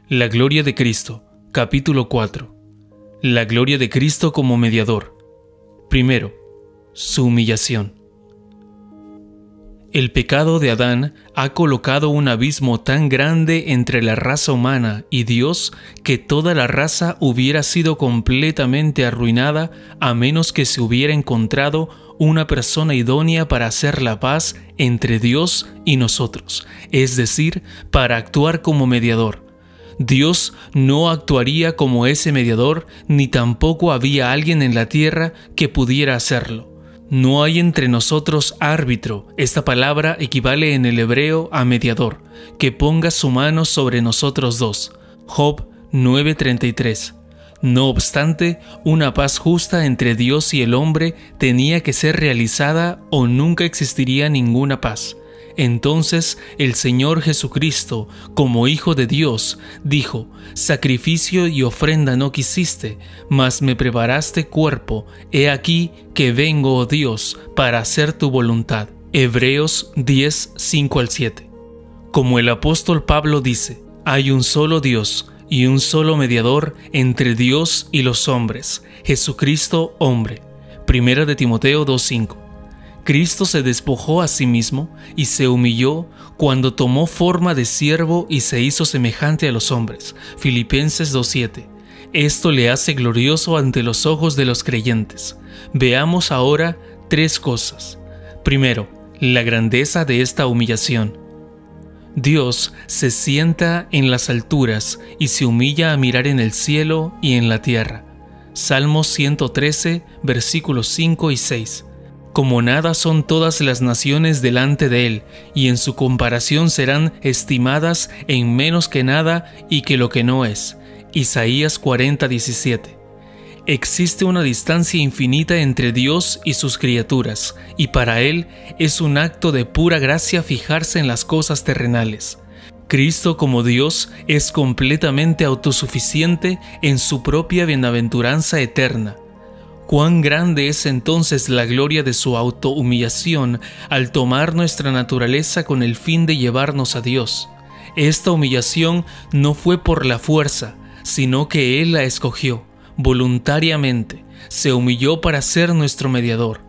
La gloria de Cristo, capítulo 4. La gloria de Cristo como mediador. Primero, su humillación. El pecado de Adán ha colocado un abismo tan grande entre la raza humana y Dios que toda la raza hubiera sido completamente arruinada a menos que se hubiera encontrado una persona idónea para hacer la paz entre Dios y nosotros, es decir, para actuar como mediador. Dios no actuaría como ese mediador, ni tampoco había alguien en la tierra que pudiera hacerlo. No hay entre nosotros árbitro, esta palabra equivale en el hebreo a mediador, que ponga su mano sobre nosotros dos. Job 9:33. No obstante, una paz justa entre Dios y el hombre tenía que ser realizada o nunca existiría ninguna paz. Entonces el Señor Jesucristo, como Hijo de Dios, dijo: «Sacrificio y ofrenda no quisiste, mas me preparaste cuerpo. He aquí que vengo, oh Dios, para hacer tu voluntad». Hebreos 10:5-7. Como el apóstol Pablo dice: «Hay un solo Dios y un solo mediador entre Dios y los hombres, Jesucristo hombre». Primera de Timoteo 2:5. Cristo se despojó a sí mismo y se humilló cuando tomó forma de siervo y se hizo semejante a los hombres. Filipenses 2:7. Esto le hace glorioso ante los ojos de los creyentes. Veamos ahora tres cosas. Primero, la grandeza de esta humillación. Dios se sienta en las alturas y se humilla a mirar en el cielo y en la tierra. Salmos 113, versículos 5 y 6. Como nada son todas las naciones delante de él, y en su comparación serán estimadas en menos que nada y que lo que no es. Isaías 40:17. Existe una distancia infinita entre Dios y sus criaturas, y para él es un acto de pura gracia fijarse en las cosas terrenales. Cristo como Dios es completamente autosuficiente en su propia bienaventuranza eterna. Cuán grande es entonces la gloria de su autohumillación al tomar nuestra naturaleza con el fin de llevarnos a Dios. Esta humillación no fue por la fuerza, sino que Él la escogió voluntariamente. Se humilló para ser nuestro mediador.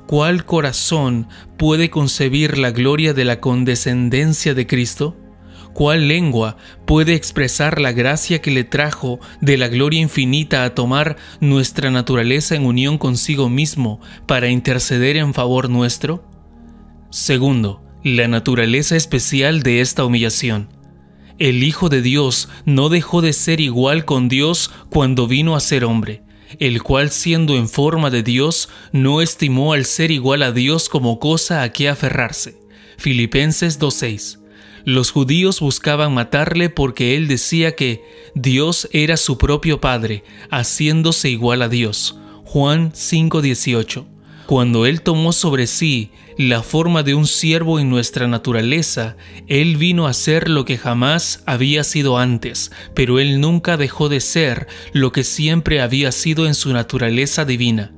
¿Cuál corazón puede concebir la gloria de la condescendencia de Cristo? ¿Cuál lengua puede expresar la gracia que le trajo de la gloria infinita a tomar nuestra naturaleza en unión consigo mismo para interceder en favor nuestro? Segundo, la naturaleza especial de esta humillación. El Hijo de Dios no dejó de ser igual con Dios cuando vino a ser hombre, el cual, siendo en forma de Dios, no estimó al ser igual a Dios como cosa a que aferrarse. Filipenses 2:6. Los judíos buscaban matarle porque él decía que Dios era su propio Padre, haciéndose igual a Dios. Juan 5:18. Cuando él tomó sobre sí la forma de un siervo en nuestra naturaleza, él vino a ser lo que jamás había sido antes, pero él nunca dejó de ser lo que siempre había sido en su naturaleza divina.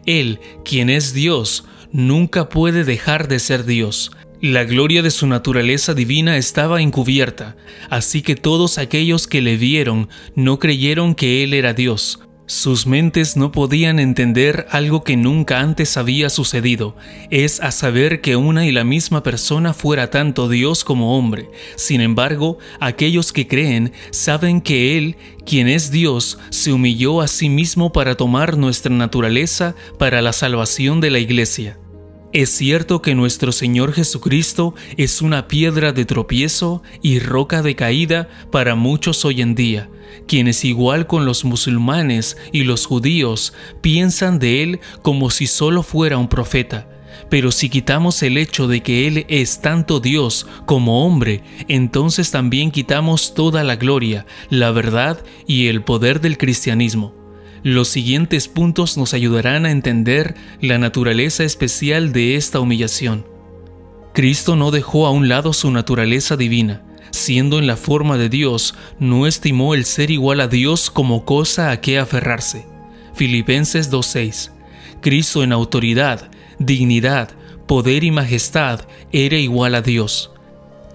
Él, quien es Dios, nunca puede dejar de ser Dios. La gloria de su naturaleza divina estaba encubierta, así que todos aquellos que le vieron no creyeron que Él era Dios. Sus mentes no podían entender algo que nunca antes había sucedido, es a saber que una y la misma persona fuera tanto Dios como hombre. Sin embargo, aquellos que creen saben que Él, quien es Dios, se humilló a sí mismo para tomar nuestra naturaleza para la salvación de la Iglesia. Es cierto que nuestro Señor Jesucristo es una piedra de tropiezo y roca de caída para muchos hoy en día, quienes, igual con los musulmanes y los judíos, piensan de Él como si solo fuera un profeta. Pero si quitamos el hecho de que Él es tanto Dios como hombre, entonces también quitamos toda la gloria, la verdad y el poder del cristianismo. Los siguientes puntos nos ayudarán a entender la naturaleza especial de esta humillación. Cristo no dejó a un lado su naturaleza divina. Siendo en la forma de Dios, no estimó el ser igual a Dios como cosa a que aferrarse. Filipenses 2:6. Cristo en autoridad, dignidad, poder y majestad era igual a Dios.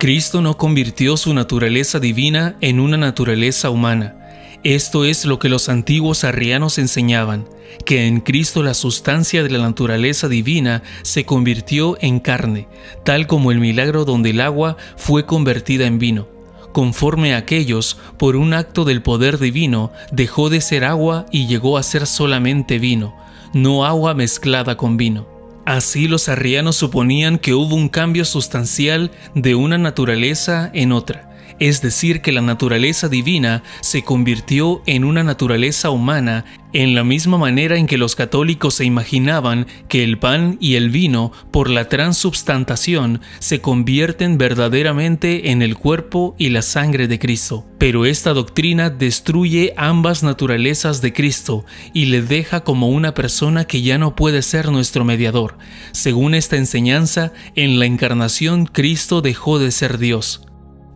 Cristo no convirtió su naturaleza divina en una naturaleza humana. Esto es lo que los antiguos arrianos enseñaban, que en Cristo la sustancia de la naturaleza divina se convirtió en carne, tal como el milagro donde el agua fue convertida en vino. Conforme a aquellos, por un acto del poder divino, dejó de ser agua y llegó a ser solamente vino, no agua mezclada con vino. Así los arrianos suponían que hubo un cambio sustancial de una naturaleza en otra, es decir, que la naturaleza divina se convirtió en una naturaleza humana en la misma manera en que los católicos se imaginaban que el pan y el vino, por la transubstantación, se convierten verdaderamente en el cuerpo y la sangre de Cristo. Pero esta doctrina destruye ambas naturalezas de Cristo y le deja como una persona que ya no puede ser nuestro mediador. Según esta enseñanza, en la encarnación Cristo dejó de ser Dios.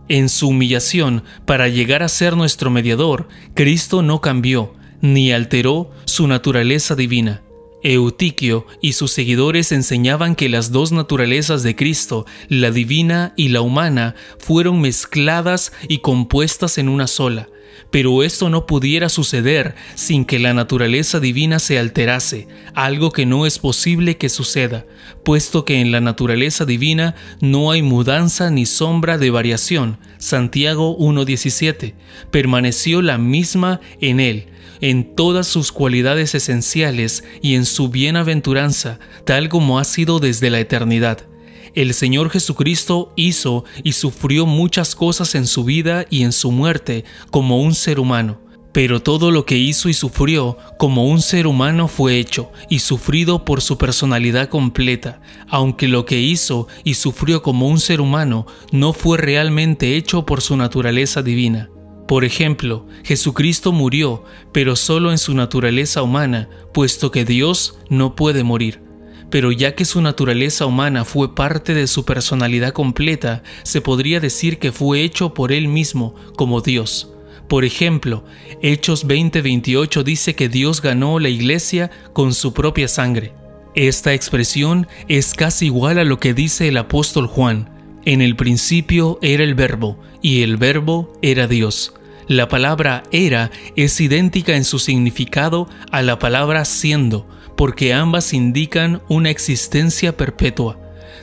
En su humillación, para llegar a ser nuestro mediador, Cristo no cambió, ni alteró su naturaleza divina. Eutiquio y sus seguidores enseñaban que las dos naturalezas de Cristo, la divina y la humana, fueron mezcladas y compuestas en una sola. Pero esto no pudiera suceder sin que la naturaleza divina se alterase, algo que no es posible que suceda, puesto que en la naturaleza divina no hay mudanza ni sombra de variación. Santiago 1:17. Permaneció la misma en él, en todas sus cualidades esenciales y en su bienaventuranza, tal como ha sido desde la eternidad. El Señor Jesucristo hizo y sufrió muchas cosas en su vida y en su muerte como un ser humano, pero todo lo que hizo y sufrió como un ser humano fue hecho y sufrido por su personalidad completa, aunque lo que hizo y sufrió como un ser humano no fue realmente hecho por su naturaleza divina. Por ejemplo, Jesucristo murió, pero solo en su naturaleza humana, puesto que Dios no puede morir. Pero ya que su naturaleza humana fue parte de su personalidad completa, se podría decir que fue hecho por él mismo, como Dios. Por ejemplo, Hechos 20:28 dice que Dios ganó la iglesia con su propia sangre. Esta expresión es casi igual a lo que dice el apóstol Juan: en el principio era el Verbo, y el Verbo era Dios. La palabra era es idéntica en su significado a la palabra siendo, porque ambas indican una existencia perpetua.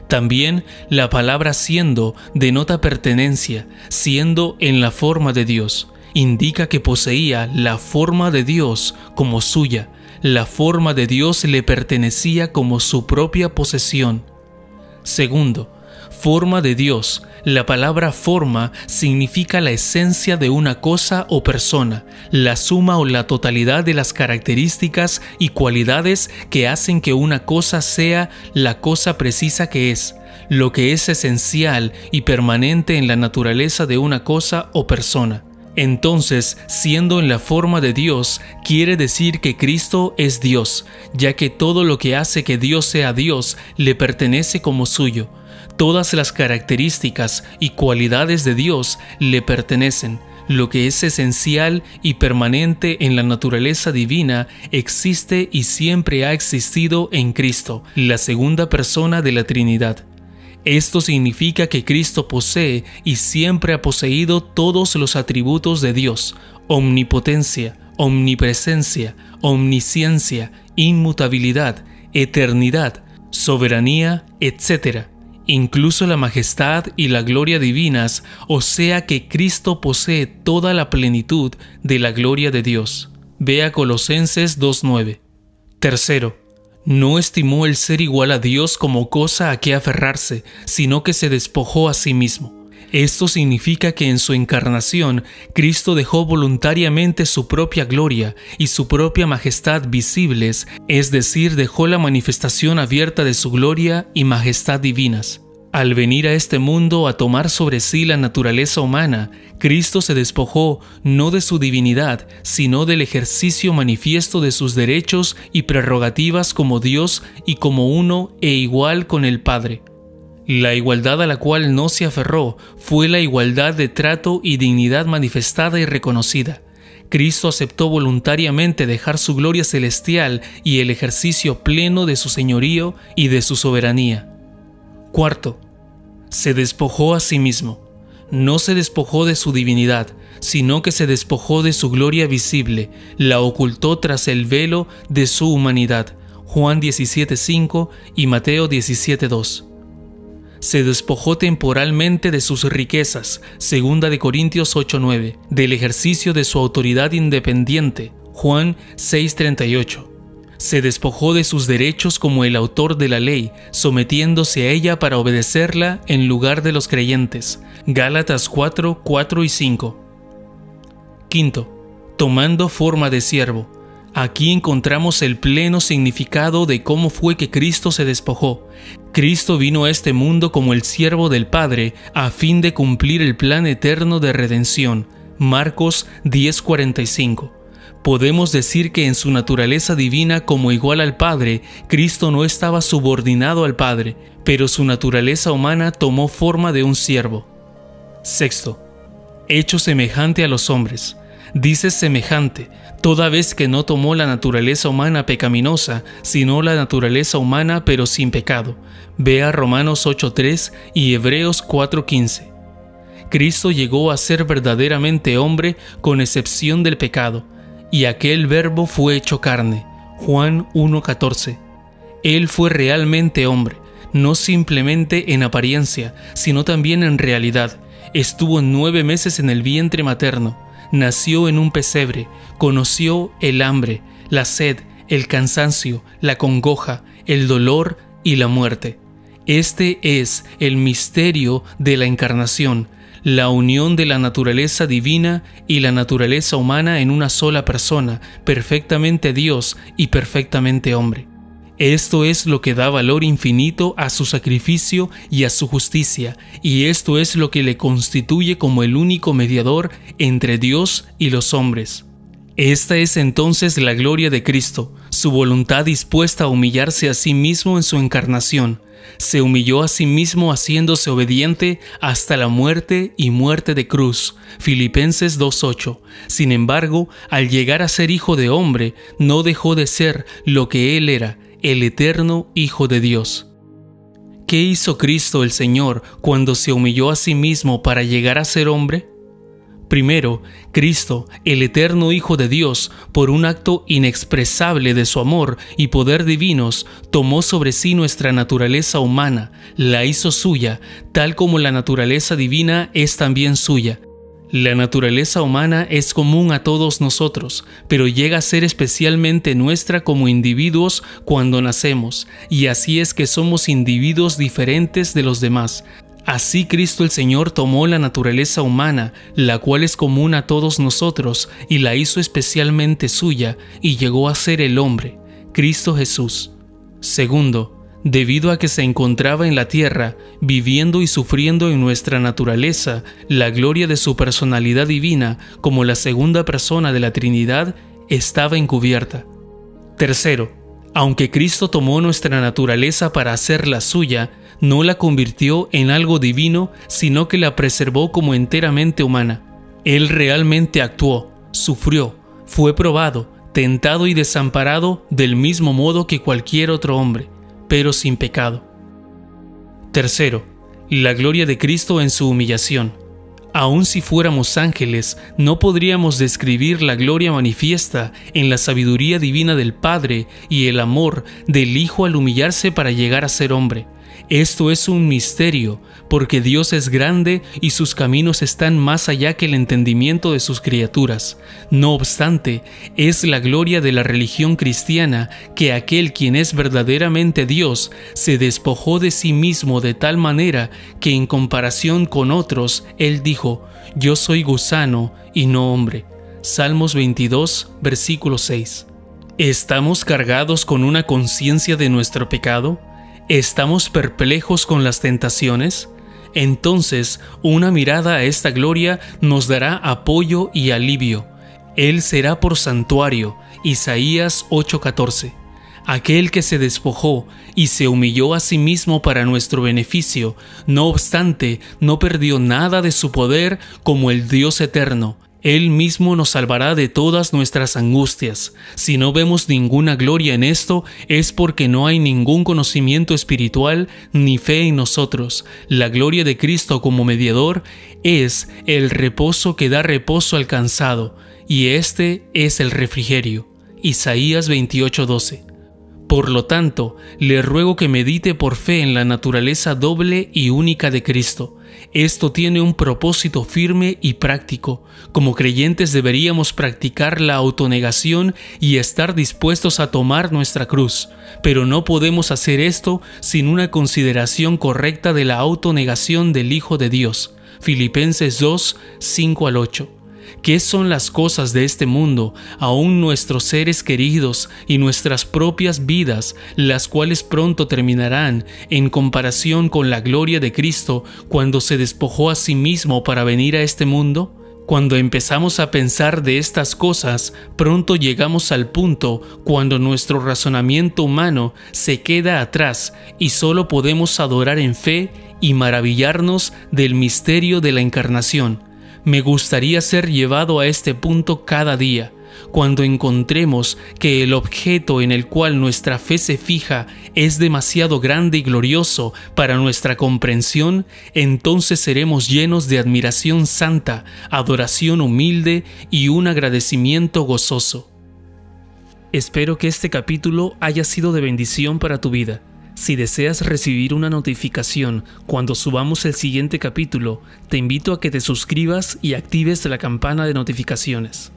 También la palabra siendo denota pertenencia, siendo en la forma de Dios. Indica que poseía la forma de Dios como suya. La forma de Dios le pertenecía como su propia posesión. Segundo, forma de Dios. La palabra forma significa la esencia de una cosa o persona, la suma o la totalidad de las características y cualidades que hacen que una cosa sea la cosa precisa que es, lo que es esencial y permanente en la naturaleza de una cosa o persona. Entonces, siendo en la forma de Dios, quiere decir que Cristo es Dios, ya que todo lo que hace que Dios sea Dios le pertenece como suyo. Todas las características y cualidades de Dios le pertenecen. Lo que es esencial y permanente en la naturaleza divina existe y siempre ha existido en Cristo, la segunda persona de la Trinidad. Esto significa que Cristo posee y siempre ha poseído todos los atributos de Dios: omnipotencia, omnipresencia, omnisciencia, inmutabilidad, eternidad, soberanía, etc. Incluso la majestad y la gloria divinas, o sea que Cristo posee toda la plenitud de la gloria de Dios. Vea Colosenses 2:9. Tercero, no estimó el ser igual a Dios como cosa a que aferrarse, sino que se despojó a sí mismo. Esto significa que en su encarnación, Cristo dejó voluntariamente su propia gloria y su propia majestad visibles, es decir, dejó la manifestación abierta de su gloria y majestad divinas. Al venir a este mundo a tomar sobre sí la naturaleza humana, Cristo se despojó no de su divinidad, sino del ejercicio manifiesto de sus derechos y prerrogativas como Dios y como uno e igual con el Padre. La igualdad a la cual no se aferró fue la igualdad de trato y dignidad manifestada y reconocida. Cristo aceptó voluntariamente dejar su gloria celestial y el ejercicio pleno de su señorío y de su soberanía. Cuarto, Se despojó a sí mismo. No se despojó de su divinidad, sino que se despojó de su gloria visible, la ocultó tras el velo de su humanidad. Juan 17:5 y Mateo 17:2. Se despojó temporalmente de sus riquezas, 2 Corintios 8:9, del ejercicio de su autoridad independiente, Juan 6:38. Se despojó de sus derechos como el autor de la ley, sometiéndose a ella para obedecerla en lugar de los creyentes, Gálatas 4:4 y 5. Quinto, tomando forma de siervo. Aquí encontramos el pleno significado de cómo fue que Cristo se despojó. Cristo vino a este mundo como el siervo del Padre a fin de cumplir el plan eterno de redención. Marcos 10:45. Podemos decir que en su naturaleza divina como igual al Padre, Cristo no estaba subordinado al Padre, pero su naturaleza humana tomó forma de un siervo. Sexto, hecho semejante a los hombres. Dice semejante, toda vez que no tomó la naturaleza humana pecaminosa, sino la naturaleza humana pero sin pecado. Vea Romanos 8:3 y Hebreos 4:15. Cristo llegó a ser verdaderamente hombre con excepción del pecado, y aquel verbo fue hecho carne. Juan 1:14. Él fue realmente hombre, no simplemente en apariencia, sino también en realidad. Estuvo 9 meses en el vientre materno. Nació en un pesebre, conoció el hambre, la sed, el cansancio, la congoja, el dolor y la muerte. Este es el misterio de la encarnación, la unión de la naturaleza divina y la naturaleza humana en una sola persona, perfectamente Dios y perfectamente hombre. Esto es lo que da valor infinito a su sacrificio y a su justicia, y esto es lo que le constituye como el único mediador entre Dios y los hombres. Esta es entonces la gloria de Cristo, su voluntad dispuesta a humillarse a sí mismo en su encarnación. Se humilló a sí mismo haciéndose obediente hasta la muerte y muerte de cruz. Filipenses 2:8. Sin embargo, al llegar a ser hijo de hombre, no dejó de ser lo que él era, el eterno Hijo de Dios. ¿Qué hizo Cristo el Señor cuando se humilló a sí mismo para llegar a ser hombre? Primero, Cristo, el eterno Hijo de Dios, por un acto inexpresable de su amor y poder divinos, tomó sobre sí nuestra naturaleza humana, la hizo suya, tal como la naturaleza divina es también suya. La naturaleza humana es común a todos nosotros, pero llega a ser especialmente nuestra como individuos cuando nacemos, y así es que somos individuos diferentes de los demás. Así Cristo el Señor tomó la naturaleza humana, la cual es común a todos nosotros, y la hizo especialmente suya, y llegó a ser el hombre, Cristo Jesús. Segundo, debido a que se encontraba en la tierra, viviendo y sufriendo en nuestra naturaleza, la gloria de su personalidad divina, como la segunda persona de la Trinidad, estaba encubierta. Tercero, aunque Cristo tomó nuestra naturaleza para hacerla suya, no la convirtió en algo divino, sino que la preservó como enteramente humana. Él realmente actuó, sufrió, fue probado, tentado y desamparado del mismo modo que cualquier otro hombre, pero sin pecado. Tercero, la gloria de Cristo en su humillación. Aun si fuéramos ángeles, no podríamos describir la gloria manifiesta en la sabiduría divina del Padre y el amor del Hijo al humillarse para llegar a ser hombre. Esto es un misterio, porque Dios es grande y sus caminos están más allá que el entendimiento de sus criaturas. No obstante, es la gloria de la religión cristiana que aquel quien es verdaderamente Dios se despojó de sí mismo de tal manera que en comparación con otros, Él dijo: «Yo soy gusano y no hombre». Salmos 22, versículo 6. ¿Estamos cargados con una conciencia de nuestro pecado? ¿Estamos perplejos con las tentaciones? Entonces, una mirada a esta gloria nos dará apoyo y alivio. Él será por santuario. Isaías 8:14. Aquel que se despojó y se humilló a sí mismo para nuestro beneficio, no obstante, no perdió nada de su poder como el Dios eterno. Él mismo nos salvará de todas nuestras angustias. Si no vemos ninguna gloria en esto, es porque no hay ningún conocimiento espiritual ni fe en nosotros. La gloria de Cristo como mediador es el reposo que da reposo al cansado, y este es el refrigerio. Isaías 28:12. Por lo tanto, le ruego que medite por fe en la naturaleza doble y única de Cristo. Esto tiene un propósito firme y práctico. Como creyentes deberíamos practicar la autonegación y estar dispuestos a tomar nuestra cruz, pero no podemos hacer esto sin una consideración correcta de la autonegación del Hijo de Dios. Filipenses 2, 5-8. ¿Qué son las cosas de este mundo, aun nuestros seres queridos y nuestras propias vidas, las cuales pronto terminarán, en comparación con la gloria de Cristo cuando se despojó a sí mismo para venir a este mundo? Cuando empezamos a pensar de estas cosas, pronto llegamos al punto cuando nuestro razonamiento humano se queda atrás y solo podemos adorar en fe y maravillarnos del misterio de la encarnación. Me gustaría ser llevado a este punto cada día. Cuando encontremos que el objeto en el cual nuestra fe se fija es demasiado grande y glorioso para nuestra comprensión, entonces seremos llenos de admiración santa, adoración humilde y un agradecimiento gozoso. Espero que este capítulo haya sido de bendición para tu vida. Si deseas recibir una notificación cuando subamos el siguiente capítulo, te invito a que te suscribas y actives la campana de notificaciones.